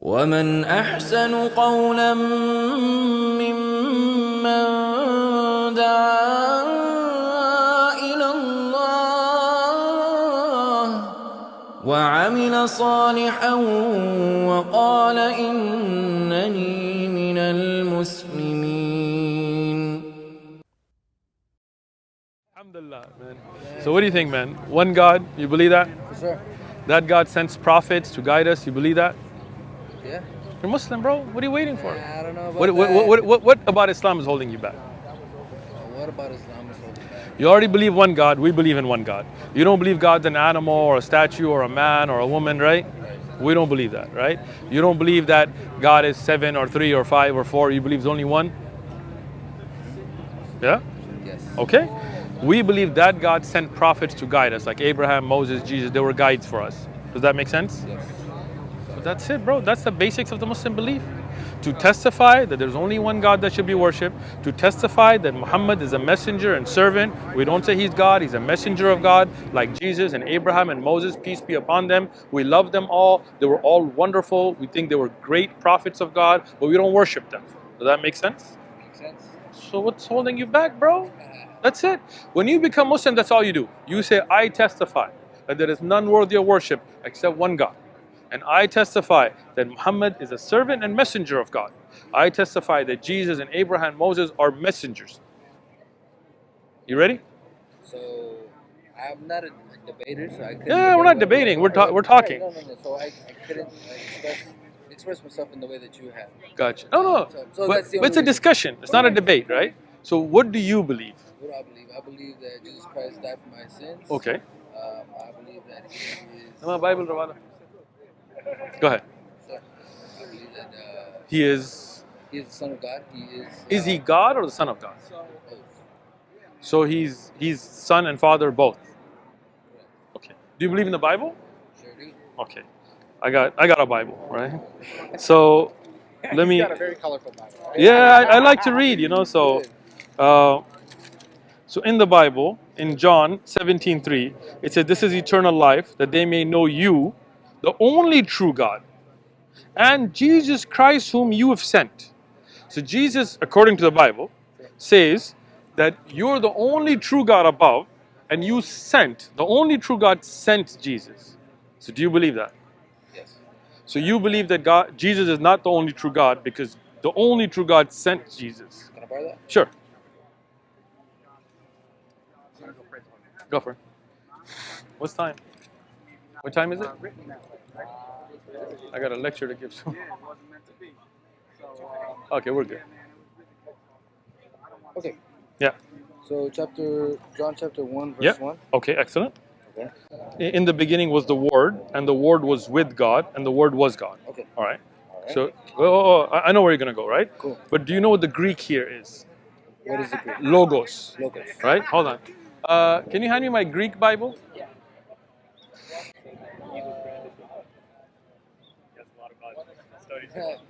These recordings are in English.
ومن أحسن قولا ممن دعا إلى الله وعمل صالحا وقال إنني من المسلمين. Alhamdulillah, man. So what do you think, man? One God, you believe that? For sure. That God sends prophets to guide us, you believe that? Yeah. You're Muslim, bro. What are you waiting for? I don't know about What about Islam is holding you back? What about Islam is holding back? You already believe one God, we believe in one God. You don't believe God's an animal or a statue or a man or a woman, right? We don't believe that, right? You don't believe that God is 7 or 3 or 5 or 4, you believe there's only one? Yeah? Yes. Okay? We believe that God sent prophets to guide us, like Abraham, Moses, Jesus, they were guides for us. Does that make sense? Yes. But that's it, bro. That's the basics of the Muslim belief. To testify that there's only one God that should be worshipped, to testify that Muhammad is a messenger and servant. We don't say he's God, he's a messenger of God, like Jesus and Abraham and Moses, peace be upon them. We love them all. They were all wonderful. We think they were great prophets of God, but we don't worship them. Does that make sense? Makes sense. So what's holding you back, bro? That's it. When you become Muslim, that's all you do. You say, I testify that there is none worthy of worship except one God. And I testify that Muhammad is a servant and messenger of God. I testify that Jesus and Abraham and Moses are messengers. You ready? So I'm not a debater, so I couldn't. Yeah, we're not debating. We're talking. No. So I couldn't express myself in the way that you have. Gotcha. No. So But that's the it's a only discussion. It's not a debate, right? So what do you believe? What do I believe? I believe that Jesus Christ died for my sins. Okay. I believe that He is. Bible, Rawala. Go ahead. So, I believe that He is He is the Son of God. He is. Is he God or the Son of God? Both. So he's Son and Father both. Okay. Do you believe in the Bible? Sure do. Okay. I got a Bible, right? So let me. He's got a very colorful Bible. Right? Yeah, I like to read, so so in the Bible, in John 17:3, it says, "This is eternal life, that they may know you, the only true God, and Jesus Christ whom you have sent." So Jesus, according to the Bible, says that you're the only true God above, and the only true God sent Jesus. So do you believe that? Yes. So you believe that Jesus is not the only true God because the only true God sent Jesus. Can I borrow that? Sure. Go for it. What's time? What time is it? I got a lecture to give soon. Okay, we're good. Okay. Yeah. So John chapter 1 verse Yeah. 1. Okay, excellent. Okay. In the beginning was the Word, and the Word was with God, and the Word was God. Okay. All right. All right. So, I know where you're going to go, right? Cool. But do you know what the Greek here is? What is the Greek? Logos. Logos. Right? Hold on. Can you hand me my Greek Bible?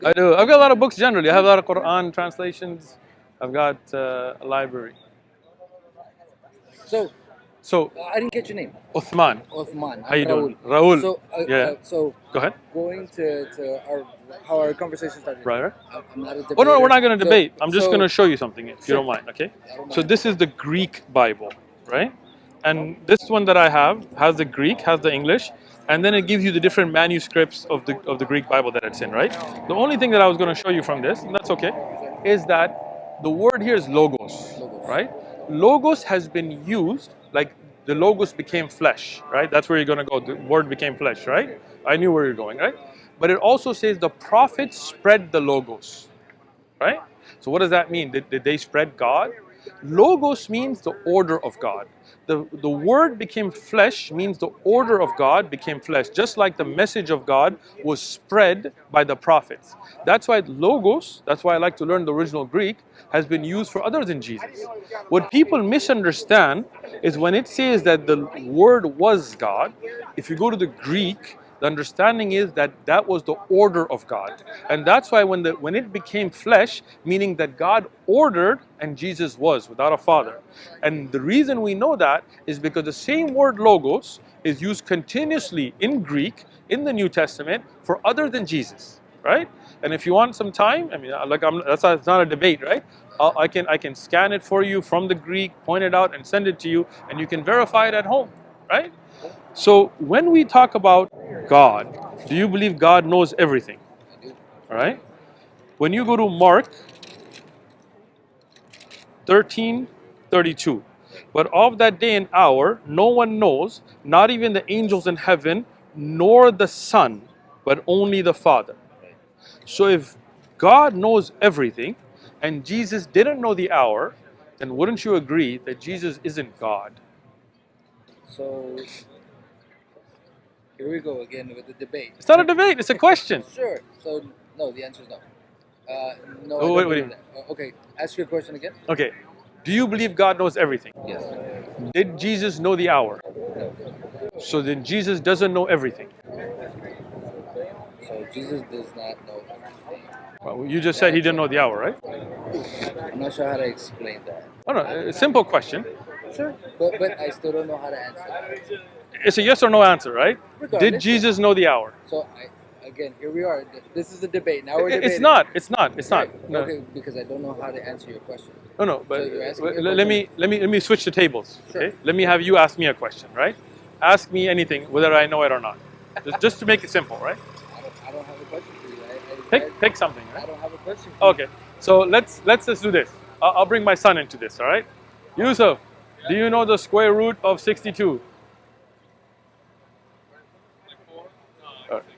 I do. I've got a lot of books generally. I have a lot of Quran translations. I've got a library. So, I didn't get your name. Uthman. Uthman. How you Raul. doing? Raul. So, Yeah. so Go ahead. going to how our conversation started. Right. I'm not a debater. Oh no, we're not going to debate. I'm just so- going to show you something, if you Sure. don't mind. Okay. I don't So mind. this is the Greek Bible, right? And this one that I have has the Greek, has the English, and then it gives you the different manuscripts of the Greek Bible that it's in, right? The only thing that I was going to show you from this, and that's okay, is that the word here is logos, right? Logos has been used like the logos became flesh, right? That's where you're going to go. The word became flesh, right? I knew where you're going, right? But it also says the prophets spread the logos, right? So what does that mean? Did they spread God? Logos means the order of God. The word became flesh means the order of God became flesh, just like the message of God was spread by the prophets. That's why logos, that's why I like to learn the original Greek, has been used for other than Jesus. What people misunderstand is when it says that the word was God, if you go to the Greek, the understanding is that that was the order of God. And that's why when it became flesh, meaning that God ordered and Jesus was without a father. And the reason we know that is because the same word logos is used continuously in Greek in the New Testament for other than Jesus. right? And if you want some time, I mean, that's not, it's not a debate, right? I can scan it for you from the Greek, point it out, and send it to you, and you can verify it at home, right? So when we talk about God, do you believe God knows everything? All right. When you go to Mark 13:32, but of that day and hour no one knows, not even the angels in heaven, nor the Son, but only the Father. So if God knows everything and Jesus didn't know the hour, then wouldn't you agree that Jesus isn't God? So here we go again with the debate. It's not a debate, it's a question. Sure. So no, the answer is no. No. Oh, I wait, don't wait. believe that. Okay. Ask your question again. Okay. Do you believe God knows everything? Yes. Did Jesus know the hour? No. So then Jesus doesn't know everything. So Jesus does not know everything. Well, you just said he didn't know the hour, right? I'm not sure how to explain that. Oh no, a simple question. Sure. But I still don't know how to answer that. It's a yes or no answer, right? Regardless. Did Jesus know the hour? So again, here we are. This is a debate. Now we're debating. It's not. Right. No. Okay, because I don't know how to answer your question. No, but So you're asking me a let me switch the tables. Sure. Okay? Let me have you ask me a question, right? Ask me anything, whether I know it or not. Just to make it simple, right? I don't have a question for you. Pick something, I right? don't have a question for you. Okay. So let's just do this. I'll bring my son into this, all right? Yusuf, do you know the square root of 62?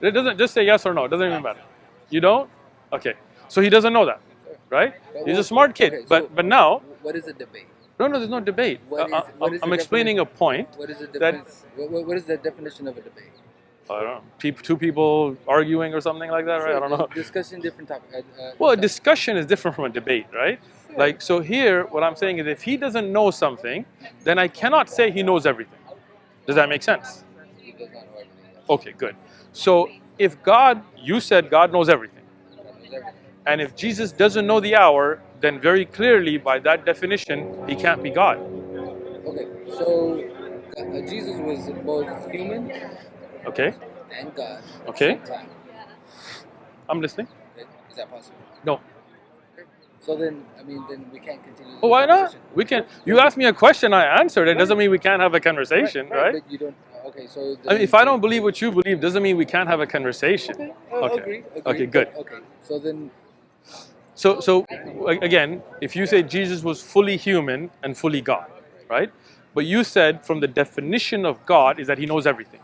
It doesn't, just say yes or no. It doesn't even matter. You don't? Okay. So he doesn't know that, right? He's a smart kid. Okay, so but now, what is a debate? no, there's no debate. What is I'm the explaining a point. What is the that- difference? What is the definition of a debate? I don't know, two people arguing or something like that, right? I don't know. Discussing different topics. Well, a discussion is different from a debate, right? Sure. Like, so here, what I'm saying is if he doesn't know something, then I cannot say he knows everything. Does that make sense? He does not know everything. Okay, good. So if God, you said God knows everything. God knows everything. And if Jesus doesn't know the hour, then very clearly, by that definition, he can't be God. Okay, so Jesus was both human Okay? and God. Okay. At the same time. I'm listening. Okay, is that possible? No. Okay. So then, then we can't continue. Oh, why not? We can. You asked me a question, I answered. It doesn't mean we can't have a conversation, right? But you don't. Okay, so. I mean, if I don't believe what you believe, doesn't mean we can't have a conversation. Okay. Okay. Agree. Okay, good. Okay. So then. So again, if you say Jesus was fully human and fully God, right? But you said from the definition of God is that he knows everything,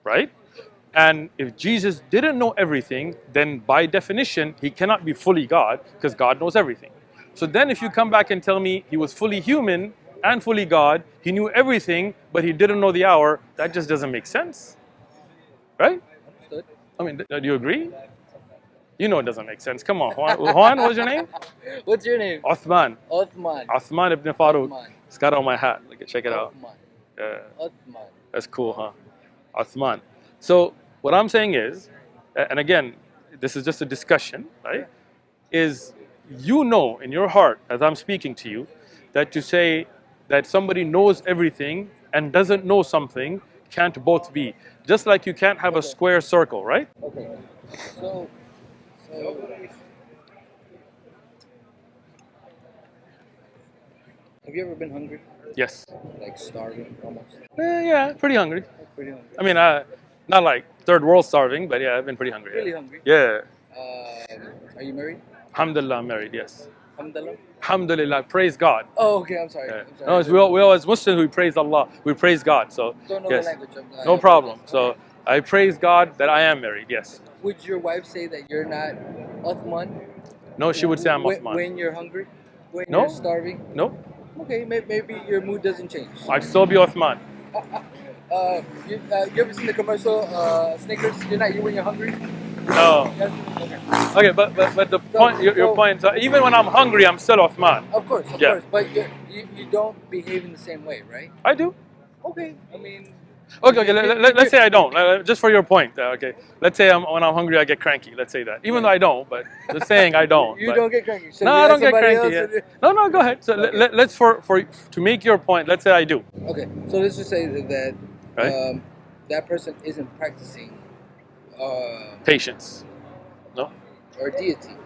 right? And if Jesus didn't know everything, then by definition, he cannot be fully God because God knows everything. So then if you come back and tell me he was fully human and fully God, he knew everything, but he didn't know the hour, that just doesn't make sense, right? Understood. I mean, do you agree? You know it doesn't make sense. Come on, Juan, what's your name? What's your name? Uthman. Uthman. Uthman ibn Farouk. Uthman. It's got it on my hat. Look, check it out. Uthman. Yeah, Uthman. that's cool, huh? Uthman. So what I'm saying is, and again, this is just a discussion, right? Is you know in your heart, as I'm speaking to you, that to say that somebody knows everything and doesn't know something can't both be. Just like you can't have a square circle, right? Okay. So. Have you ever been hungry? Yes. Like starving almost? Yeah, pretty hungry. Pretty hungry. I mean, not like third world starving, but yeah, I've been pretty hungry. Really Yeah. hungry? Yeah. Are you married? Alhamdulillah, I'm married, yes. Alhamdulillah? Alhamdulillah, praise God. Oh, okay, I'm sorry. Yeah. I'm sorry. No, it's, we all as Muslims, we praise Allah, we praise God, so Don't know yes. the language. No problem. So I praise God that I am married, yes. Would your wife say that you're not Uthman? No, she would say I'm Uthman. When you're hungry? When No. you're starving? No, Okay, maybe your mood doesn't change. I'd still be Uthman. You ever seen the commercial Snickers? You're not you when you're hungry? No. Yes? Okay, but the point, your point, so even when I'm hungry, I'm still Uthman. Of course, Yeah. But you don't behave in the same way, right? I do. Okay, I mean. Okay, let's say I don't. Just for your point, okay. Let's say when I'm hungry, I get cranky. Let's say that. Even though I don't, but just saying I don't. You but- don't get cranky. Should No, we I ask don't get somebody cranky. else? Yeah. No, go ahead. So Okay. let's to make your point. Let's say I do. Okay, so let's just say that Right. that person isn't practicing Patience. or deity.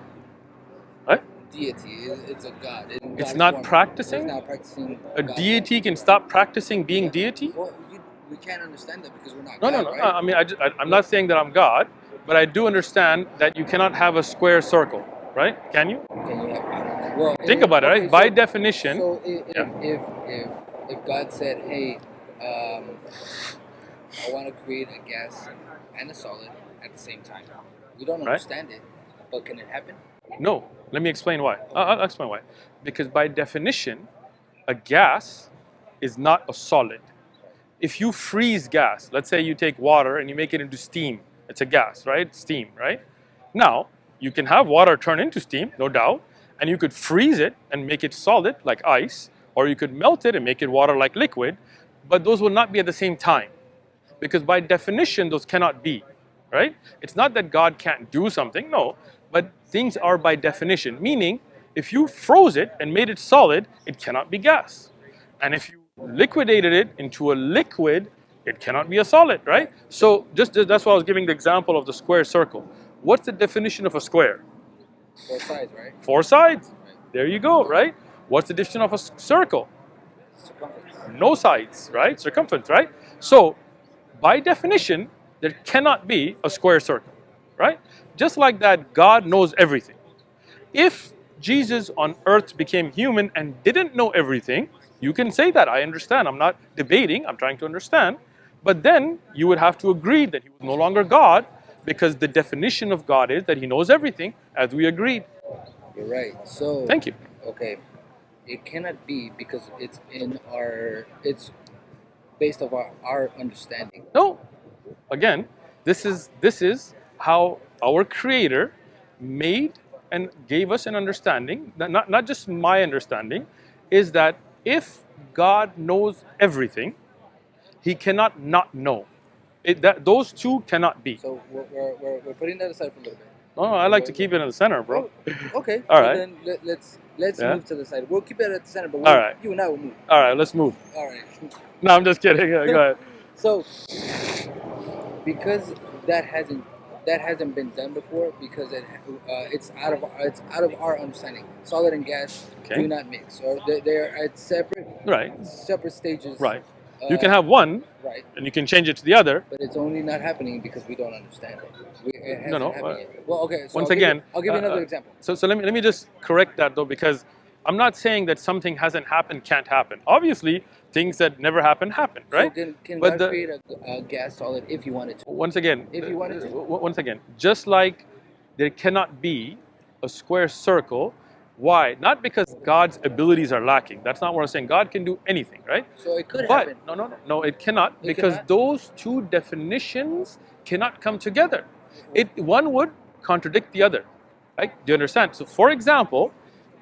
Right? Deity, it's a god. It's not practicing? It's not practicing. A deity can stop practicing being deity? Well, we can't understand that because we're not No, God, no. right? I mean, I'm not saying that I'm God, but I do understand that you cannot have a square circle, right? Can you? Can you have, well, Think about it, right? okay, By definition. So Yeah. if God said, hey, I want to create a gas and a solid at the same time, we don't Right. understand it, but can it happen? No. Let me explain why. I'll explain why. Because by definition, a gas is not a solid. If you freeze gas, let's say you take water and you make it into steam, it's a gas, right? Steam, right? Now, you can have water turn into steam, no doubt, and you could freeze it and make it solid like ice, or you could melt it and make it water like liquid, but those will not be at the same time. Because by definition, those cannot be, right? It's not that God can't do something, no, but things are by definition, meaning if you froze it and made it solid, it cannot be gas. And if you liquidated it into a liquid, it cannot be a solid, right? So that's why I was giving the example of the square circle. What's the definition of a square? 4 sides, right? 4 sides. Right. There you go, right? What's the definition of a circle? Circumference. No sides, right? Circumference, right? So by definition, there cannot be a square circle, right? Just like that, God knows everything. If Jesus on earth became human and didn't know everything, you can say that. I understand. I'm not debating. I'm trying to understand. But then you would have to agree that he was no longer God, because the definition of God is that he knows everything, as we agreed. You're right. So Thank you. Okay, it cannot be because it's based off our understanding. No. Again, this is how our Creator made and gave us an understanding, not just my understanding, is that if God knows everything, he cannot not know. Those two cannot be. So we're putting that aside for a little bit. No, I like to keep it in the center, bro. Oh, okay. All so right. Then let's Yeah. move to the side. We'll keep it at the center, but All right. you and I will move. All right, let's move. All right. No, I'm just kidding. Go ahead. So because that hasn't been done before, because it's out of our understanding. Solid and gas do not mix, or they're at separate stages. Right. You can have one, right, and you can change it to the other. but it's only not happening because we don't understand it. It hasn't No. happened yet. Well, okay. So Once I'll again, I'll give you another example. So let me just correct that though, because I'm not saying that something hasn't happened can't happen. Obviously, things that never happen, right? So can But God create a gas solid if you wanted to? Once again, If you wanted to. once again, just like there cannot be a square circle. Why? Not because God's abilities are lacking. That's not what I'm saying. God can do anything, right? So it could But happen. no, it cannot, It because cannot? those two definitions cannot come together. One would contradict the other, right? Do you understand? So, for example,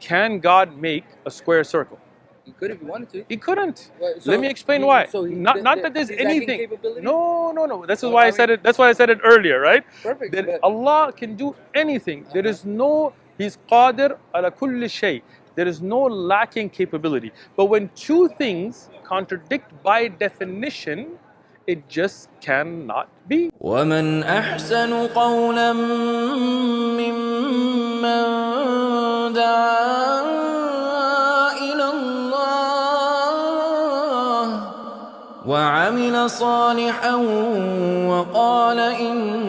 can God make a square circle? You could if you wanted to. He couldn't. Well, so Let me explain he- why. so he- not the- that there's he's lacking anything. capability? No. This is Well, why I I said mean- it. That's why I said it earlier, right? Perfect. That but- Allah can do anything. There is no. He's qadir ala kulli shay. There is no lacking capability. But when two things contradict by definition, it just cannot be. ومن أحسن قولا ممن دعا إلى الله وعمل صالحا وقال إنني